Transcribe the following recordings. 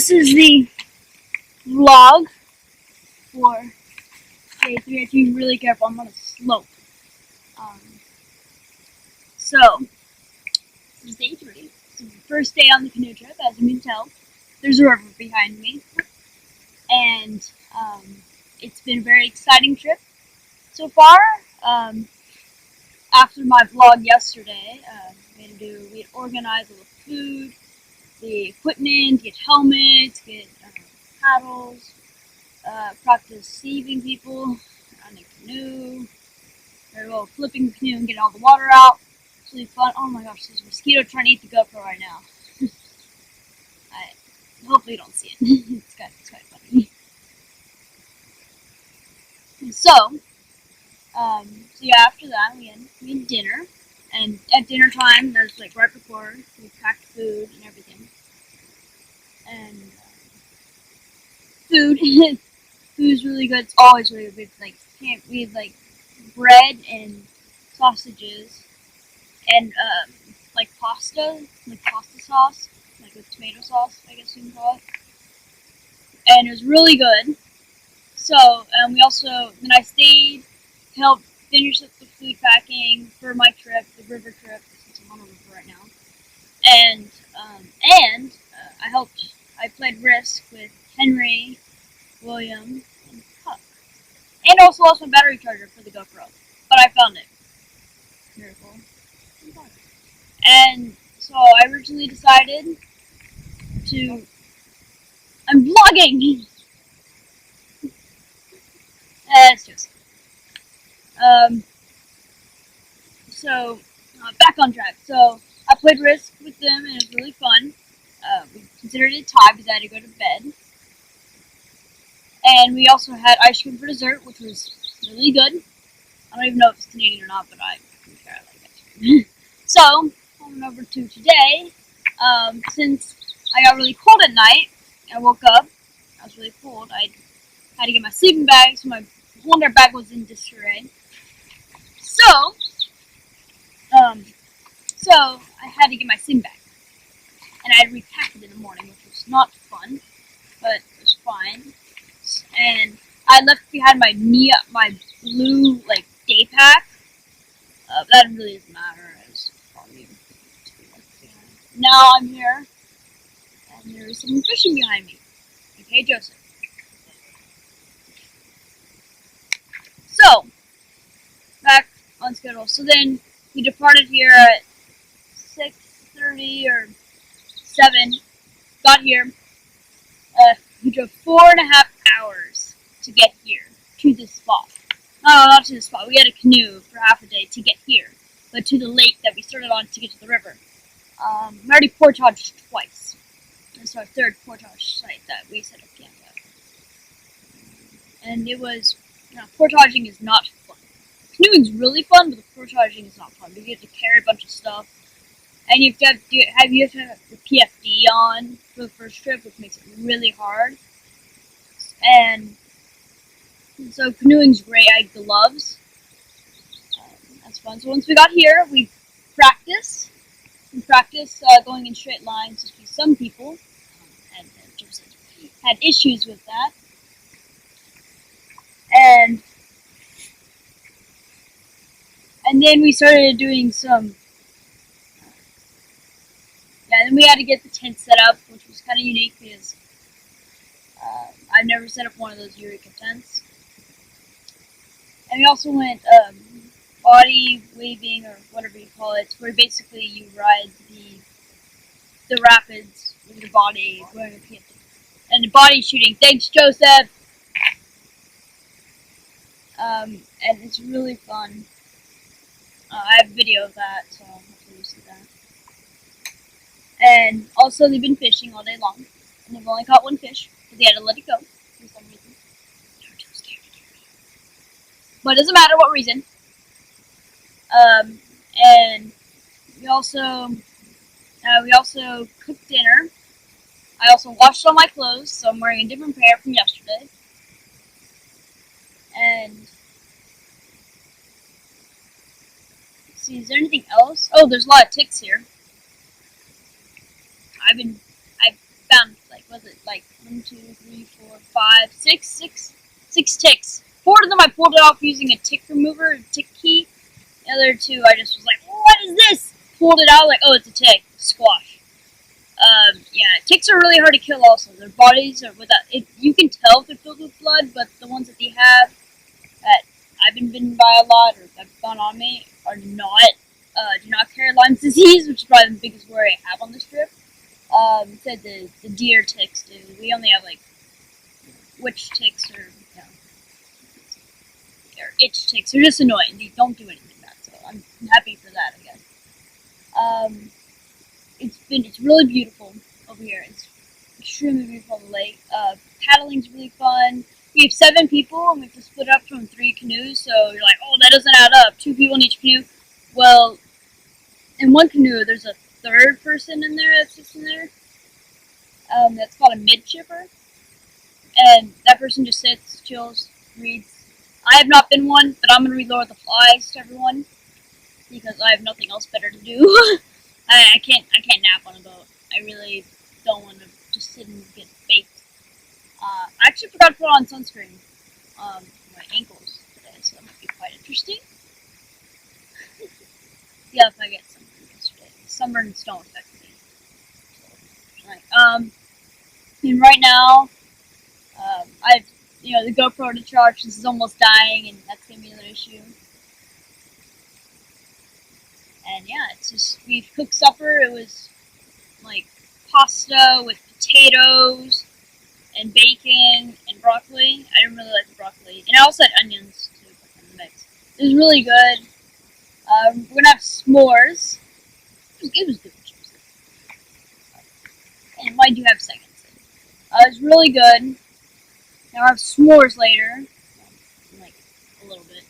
this is the vlog for day 3. I have to be really careful. I'm on a slope. So, this is day 3. This is the first day on the canoe trip, as you can tell. There's a river behind me. And it's been a very exciting trip so far. After my vlog yesterday, we had organized all the food, the equipment, get helmets, get paddles, practice saving people on the canoe, or flipping the canoe and getting all the water out. It's really fun. Oh my gosh, there's a mosquito trying to eat the GoPro right now. Hopefully you don't see it. It's quite funny. So yeah, after that we had dinner, and at dinner time, that's like right before we packed food and everything. And food's really good. It's always really good. We had like bread and sausages and like pasta sauce, like with tomato sauce, I guess you can call it. And it was really good. So then I stayed to help finish up the food packing for my trip, the river trip, since I'm on a river right now. And I played Risk with Henry, William, and Puck. And also lost my battery charger for the GoPro, but I found it. Miracle. And so I originally decided to. I'm vlogging! It's just. Back on track. So I played Risk with them, and it was really fun. We considered it a tie because I had to go to bed. And we also had ice cream for dessert, which was really good. I don't even know if it's Canadian or not, but I don't care. I like ice cream. So, coming over to today, since I got really cold at night, I woke up, I was really cold, I had to get my sleeping bag, so my whole entire bag was in disarray. So I had to get my sleeping bag, and I had repacked it in the morning, which was not fun, but it was fine. And I left behind my blue day pack. That really doesn't matter. Now I'm here, and there is someone fishing behind me. Okay, Joseph. So back on schedule. So then we departed here at 6:30 or 7. Got here. We drove 4.5 hours to get here to this spot. No, not to the spot. We had a canoe for half a day to get here, but to the lake that we started on to get to the river. We already portaged twice. It's our third portage site that we set up camp at. And it was, portaging is not fun. Canoeing's really fun, but the portaging is not fun because you have to carry a bunch of stuff. And you have to have the PFD on for the first trip, which makes it really hard. And so canoeing's great. I had gloves. That's fun. So once we got here, we practiced going in straight lines. Just because some people had issues with that. And then we started doing some. Then we had to get the tent set up, which was kind of unique because I've never set up one of those Eureka tents. And we also went body waving, or whatever you call it, where basically you ride the rapids with your body going up here. And the body shooting. Thanks, Joseph! And it's really fun. I have a video of that, so hopefully you see that. And also, they've been fishing all day long, and they've only caught one fish, but they had to let it go for some reason. They were too scared to get it off. But it doesn't matter what reason. And we also cooked dinner. I also washed all my clothes, so I'm wearing a different pair from yesterday. And let's see, is there anything else? Oh, there's a lot of ticks here. I found like 1, 2, 3, 4, 5, 6 ticks. 4 of them I pulled it off using a tick remover, a tick key. The other 2 I just was like, what is this? Pulled it out like, oh, it's a tick. Squash. Yeah, ticks are really hard to kill. Also, their bodies are without. You can tell if they're filled with blood, but the ones that they have that I've been bitten by a lot or have gone on me are not. Do not carry Lyme's disease, which is probably the biggest worry I have on this trip. Said the deer ticks do. We only have like witch ticks or or itch ticks. They're just annoying. They don't do anything bad, so I'm happy for that, I guess. It's really beautiful over here. It's extremely beautiful on the lake. Paddling's really fun. We have 7 people and we have to split up from 3 canoes, so you're like, oh, that doesn't add up. 2 people in each canoe. Well, in one canoe, there's a 3rd person in there that's just in there. That's called a midshipper. And that person just sits, chills, reads. I have not been one, but I'm going to read Lord of the Flies to everyone because I have nothing else better to do. I can't nap on a boat. I really don't want to just sit and get baked. I actually forgot to put on sunscreen on my ankles today, so that might be quite interesting. Yeah, if I get sunburned yesterday. Sunburns don't affect me. So, right. And right now, I've the GoPro to charge. This is almost dying, and that's gonna be another issue. And yeah, it's just we've cooked supper. It was like pasta with potatoes and bacon and broccoli. I didn't really like the broccoli, and I also had onions too in the mix. It was really good. We're gonna have s'mores. It was good. And why do you have seconds? It was really good. Now I have s'mores later. Like a little bit.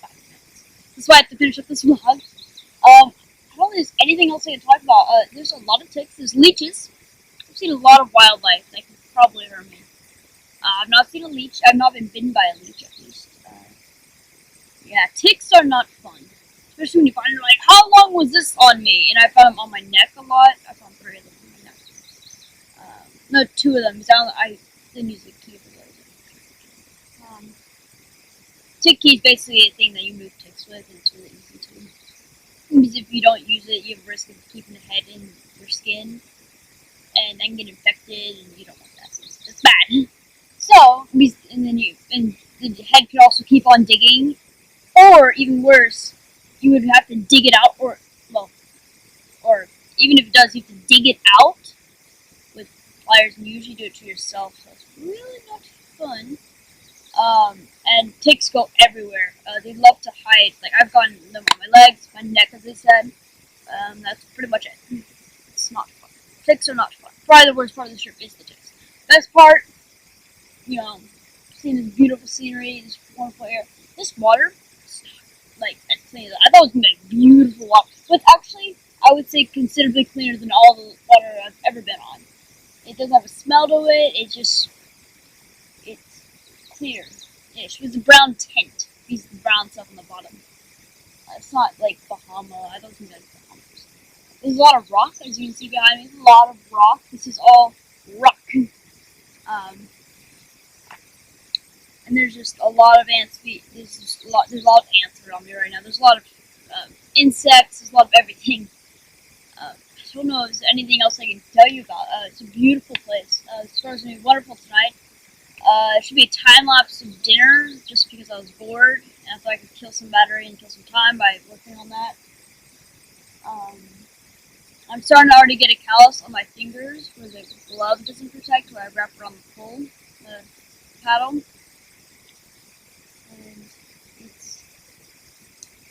5 minutes. That's why I have to finish up this vlog. I don't think there's anything else I can talk about. There's a lot of ticks. There's leeches. I've seen a lot of wildlife that can probably hurt me. I've not seen a leech. I've not been bitten by a leech, at least. Yeah, ticks are not fun. Especially when you find, like, how long was this on me? And I found them on my neck a lot. I found 3 of them on my neck. No, 2 of them. I didn't use the key for those. Tick key is basically a thing that you move ticks with, and it's really easy to. Because if you don't use it, you have a risk of keeping the head in your skin, and then get infected, and you don't want that. It's bad. So, and the head could also keep on digging, or even worse, you would have to dig it out, or even if it does, you have to dig it out with pliers, and you usually do it to yourself, so it's really not fun. And ticks go everywhere. They love to hide. Like, I've gotten them on my legs, my neck, as I said. That's pretty much it. It's not fun. Ticks are not fun. Probably the worst part of the trip is the ticks. Best part, seeing this beautiful scenery, this wonderful air. This water, like, as clean as I thought it was going to be beautiful water. But actually, I would say considerably cleaner than all the water I've ever been on. It doesn't have a smell to it. It's clear-ish with a brown tint. These the brown stuff on the bottom. It's not like Bahama. I don't think that's Bahamas. There's a lot of rock, as you can see behind me. There's a lot of rock. This is all rock. And there's just a lot of ants. There's a lot of ants around me right now. There's a lot of insects. There's a lot of everything. I don't know if there's anything else I can tell you about. It's a beautiful place. The store's gonna be wonderful tonight. It should be a time lapse of dinner, just because I was bored and I thought I could kill some battery and kill some time by working on that. I'm starting to already get a callus on my fingers where the glove doesn't protect, where I wrap around the pole, the paddle. And it's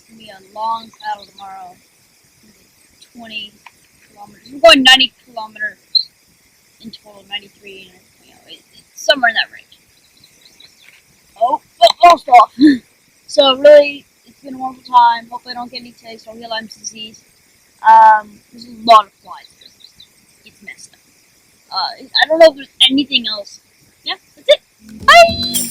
going to be a long paddle tomorrow. 20 kilometers. We're going 90 kilometers in total, 93, and it's somewhere in that range. Oh, stop. So really, it's been a wonderful time. Hopefully I don't get any ticks or Lyme's disease. There's a lot of flies here. It's messed up. I don't know if there's anything else. Yeah, that's it. Bye!